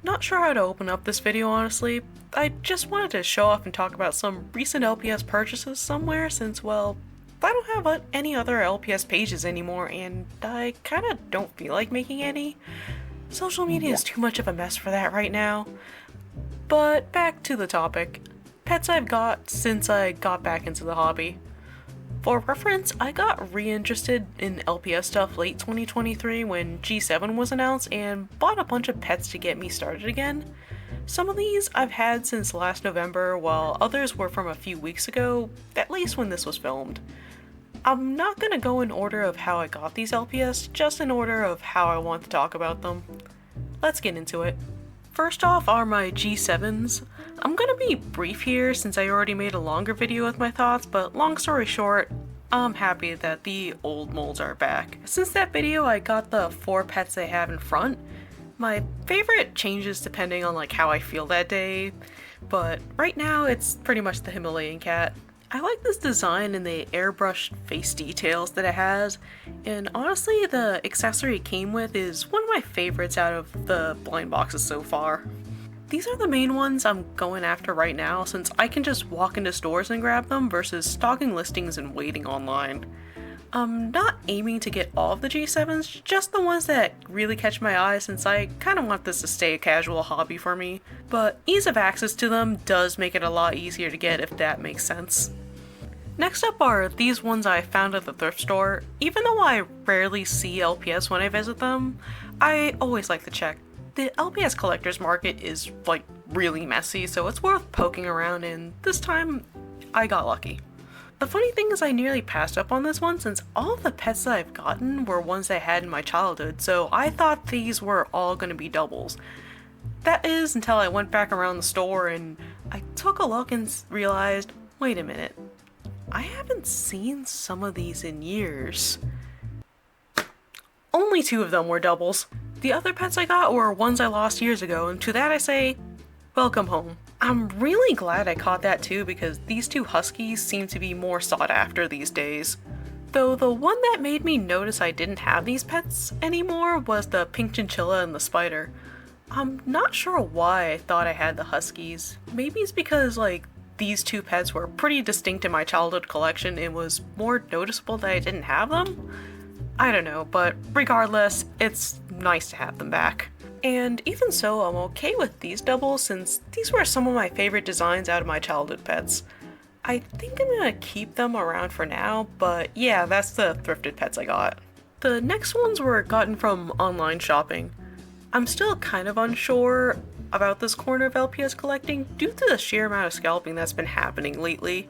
Not sure how to open up this video, honestly. I just wanted to show off and talk about some recent LPS purchases somewhere since, well, I don't have any other LPS pages anymore and I kinda don't feel like making any. Social media is too much of a mess for that right now. But back to the topic. Pets I've got since I got back into the hobby. For reference, I got reinterested in LPS stuff late 2023 when G7 was announced and bought a bunch of pets to get me started again. Some of these I've had since last November, while others were from a few weeks ago, at least when this was filmed. I'm not gonna go in order of how I got these LPS, just in order of how I want to talk about them. Let's get into it. First off are my G7s. I'm gonna be brief here since I already made a longer video with my thoughts, but long story short, I'm happy that the old molds are back. Since that video I got the 4 pets I have in front. My favorite changes depending on how I feel that day, but right now it's pretty much the Himalayan cat. I like this design and the airbrushed face details that it has, and honestly the accessory it came with is one of my favorites out of the blind boxes so far. These are the main ones I'm going after right now since I can just walk into stores and grab them versus stalking listings and waiting online. I'm not aiming to get all of the G7s, just the ones that really catch my eye since I kind of want this to stay a casual hobby for me, but ease of access to them does make it a lot easier to get if that makes sense. Next up are these ones I found at the thrift store. Even though I rarely see LPS when I visit them, I always like to check. The LPS collector's market is really messy, so it's worth poking around, and this time I got lucky. The funny thing is I nearly passed up on this one since all of the pets that I've gotten were ones I had in my childhood, so I thought these were all going to be doubles. That is until I went back around the store and I took a look and realized, wait a minute, I haven't seen some of these in years. Only 2 of them were doubles. The other pets I got were ones I lost years ago, and to that I say, welcome home. I'm really glad I caught that too because these 2 huskies seem to be more sought after these days. Though the one that made me notice I didn't have these pets anymore was the pink chinchilla and the spider. I'm not sure why I thought I had the huskies. Maybe it's because these 2 pets were pretty distinct in my childhood collection and it was more noticeable that I didn't have them? I don't know, but regardless, it's nice to have them back. And even so, I'm okay with these doubles since these were some of my favorite designs out of my childhood pets. I think I'm gonna keep them around for now, but yeah, that's the thrifted pets I got. The next ones were gotten from online shopping. I'm still kind of unsure about this corner of LPS collecting due to the sheer amount of scalping that's been happening lately.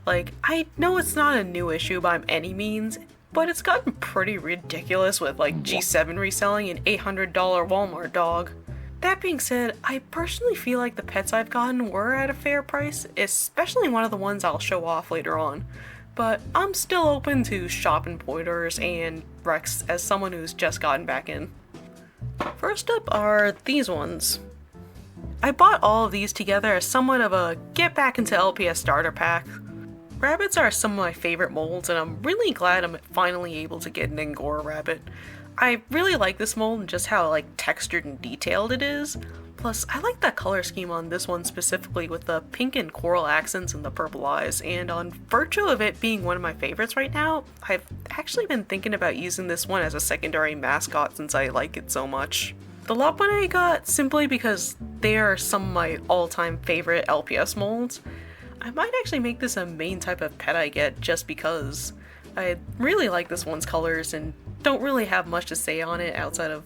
I know it's not a new issue by any means, but it's gotten pretty ridiculous with G7 reselling an $800 Walmart dog. That being said, I personally feel like the pets I've gotten were at a fair price, especially one of the ones I'll show off later on. But I'm still open to shopping pointers and Rex as someone who's just gotten back in. First up are these ones. I bought all of these together as somewhat of a get back into LPS starter pack. Rabbits are some of my favorite molds and I'm really glad I'm finally able to get an Angora rabbit. I really like this mold and just how textured and detailed it is. Plus, I like the color scheme on this one specifically with the pink and coral accents and the purple eyes, and on virtue of it being one of my favorites right now, I've actually been thinking about using this one as a secondary mascot since I like it so much. The lot one I got simply because they are some of my all-time favorite LPS molds. I might actually make this a main type of pet I get just because. I really like this one's colors and don't really have much to say on it outside of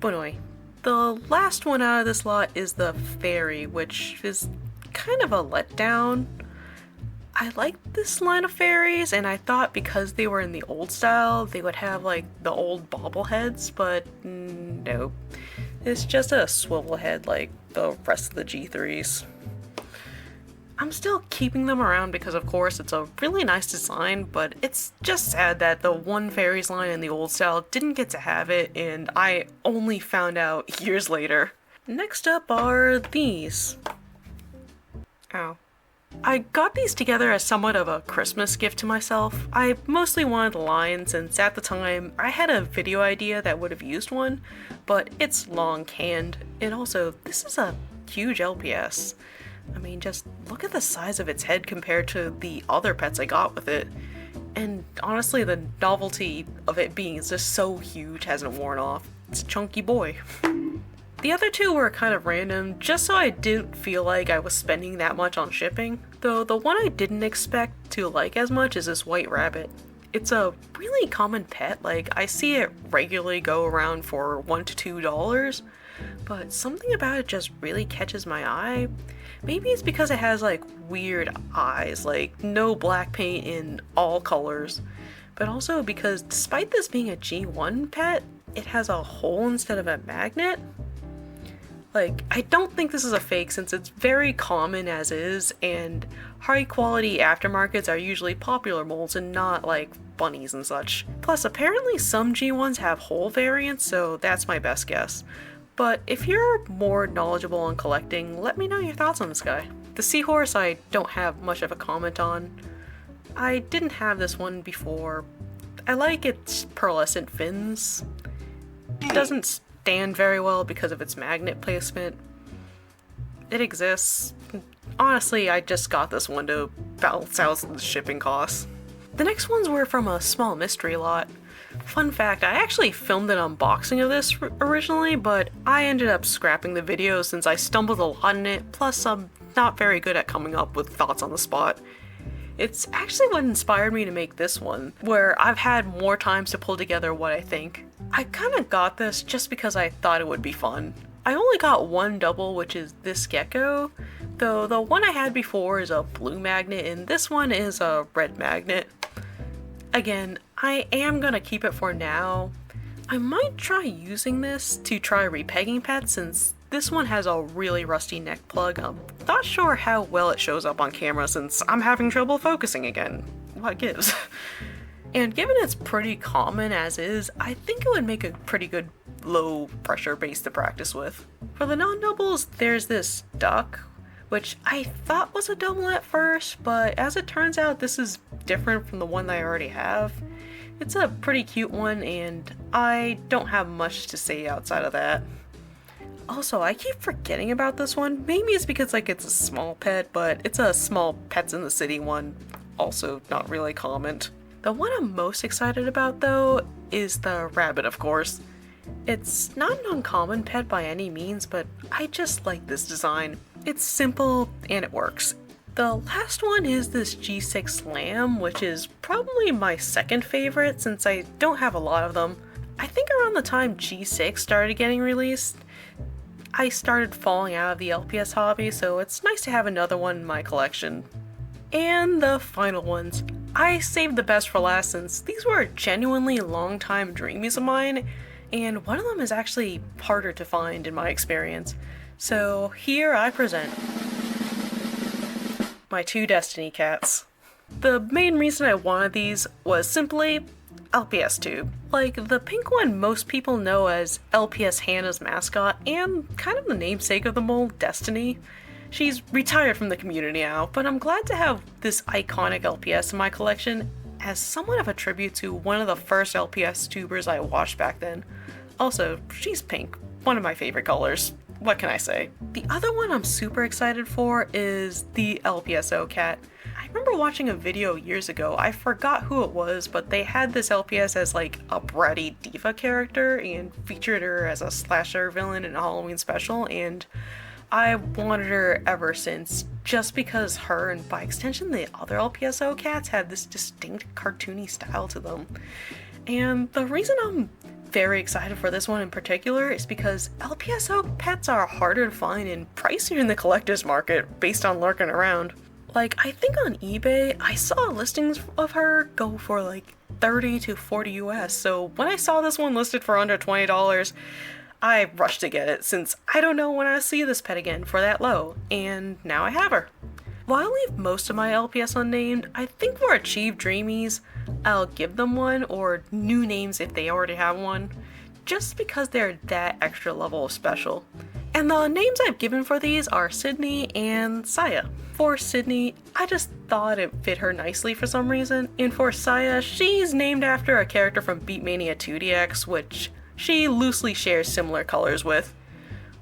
Bonoy. The last one out of this lot is the fairy, which is kind of a letdown. I like this line of fairies and I thought because they were in the old style they would have the old bobbleheads, but nope. It's just a swivel head like the rest of the G3s. I'm still keeping them around because of course it's a really nice design, but it's just sad that the one fairies line in the old style didn't get to have it and I only found out years later. Next up are these. Ow. I got these together as somewhat of a Christmas gift to myself. I mostly wanted a line since at the time I had a video idea that would have used one, but it's long canned, and also this is a huge LPS. I mean, just look at the size of its head compared to the other pets I got with it. And honestly, the novelty of it being just so huge hasn't worn off. It's a chunky boy. The other two were kind of random, just so I didn't feel like I was spending that much on shipping. Though the one I didn't expect to like as much is this white rabbit. It's a really common pet, like I see it regularly go around for $1 to $2, but something about it just really catches my eye. Maybe it's because it has like weird eyes, like no black paint in all colors, but also because despite this being a G1 pet, it has a hole instead of a magnet. Like, I don't think this is a fake since it's very common as is, and high quality aftermarkets are usually popular molds and not like bunnies and such. Plus, apparently some G1s have hole variants, so that's my best guess. But if you're more knowledgeable on collecting, let me know your thoughts on this guy. The seahorse I don't have much of a comment on. I didn't have this one before. I like its pearlescent fins. It doesn't stand very well because of its magnet placement. It exists. Honestly, I just got this one to balance out the shipping costs. The next ones were from a small mystery lot. Fun fact, I actually filmed an unboxing of this originally, but I ended up scrapping the video since I stumbled a lot in it, plus I'm not very good at coming up with thoughts on the spot. It's actually what inspired me to make this one, where I've had more times to pull together what I think. I kinda got this just because I thought it would be fun. I only got one double, which is this gecko, though the one I had before is a blue magnet and this one is a red magnet. Again, I am gonna keep it for now. I might try using this to try repegging pets since this one has a really rusty neck plug. I'm not sure how well it shows up on camera since I'm having trouble focusing again. What gives? And given it's pretty common as is, I think it would make a pretty good low pressure base to practice with. For the non-doubles, there's this duck, which I thought was a double at first, but as it turns out this is different from the one that I already have. It's a pretty cute one and I don't have much to say outside of that. Also, I keep forgetting about this one. Maybe it's because like it's a small pet, but it's a small Pets in the City one. Also not really common. The one I'm most excited about though is the rabbit, of course. It's not an uncommon pet by any means, but I just like this design. It's simple and it works. The last one is this G6 lamb, which is probably my second favorite since I don't have a lot of them. I think around the time G6 started getting released, I started falling out of the LPS hobby, so it's nice to have another one in my collection. And the final ones. I saved the best for last since these were genuinely long-time dreamies of mine, and one of them is actually harder to find in my experience. So here I present my two Destiny cats. The main reason I wanted these was simply LPS tube. Like, the pink one most people know as LPS Hannah's mascot and kind of the namesake of the mold, Destiny. She's retired from the community now, but I'm glad to have this iconic LPS in my collection as somewhat of a tribute to one of the first LPS tubers I watched back then. Also, she's pink, one of my favorite colors. What can I say? The other one I'm super excited for is the LPSO cat. I remember watching a video years ago, I forgot who it was, but they had this LPS as like a bratty diva character and featured her as a slasher villain in a Halloween special, and I wanted her ever since, just because her and by extension the other LPSO cats had this distinct cartoony style to them. And the reason I'm very excited for this one in particular is because LPSO pets are harder to find and pricier in the collector's market based on lurking around. Like, I think on eBay, I saw listings of her go for like 30 to 40 US, so when I saw this one listed for under $20, I rushed to get it since I don't know when I'll see this pet again for that low, and now I have her. While I leave most of my LPS unnamed, I think for Achieve Dreamies, I'll give them one or new names if they already have one, just because they're that extra level of special. And the names I've given for these are Sydney and Saya. For Sydney, I just thought it fit her nicely for some reason, and for Saya, she's named after a character from Beatmania 2DX, which she loosely shares similar colors with.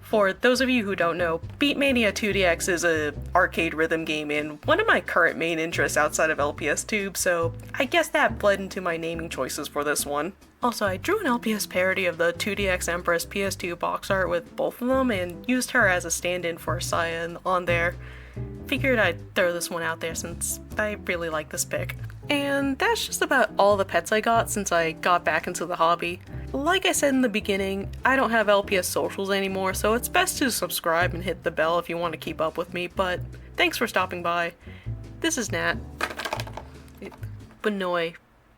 For those of you who don't know, Beatmania 2DX is an arcade rhythm game and one of my current main interests outside of LPS Tube, so I guess that bled into my naming choices for this one. Also, I drew an LPS parody of the 2DX Empress PS2 box art with both of them and used her as a stand-in for Saya on there. Figured I'd throw this one out there since I really like this pick. And that's just about all the pets I got since I got back into the hobby. Like I said in the beginning, I don't have LPS socials anymore, so it's best to subscribe and hit the bell if you want to keep up with me, but thanks for stopping by. This is Nat. Benoy.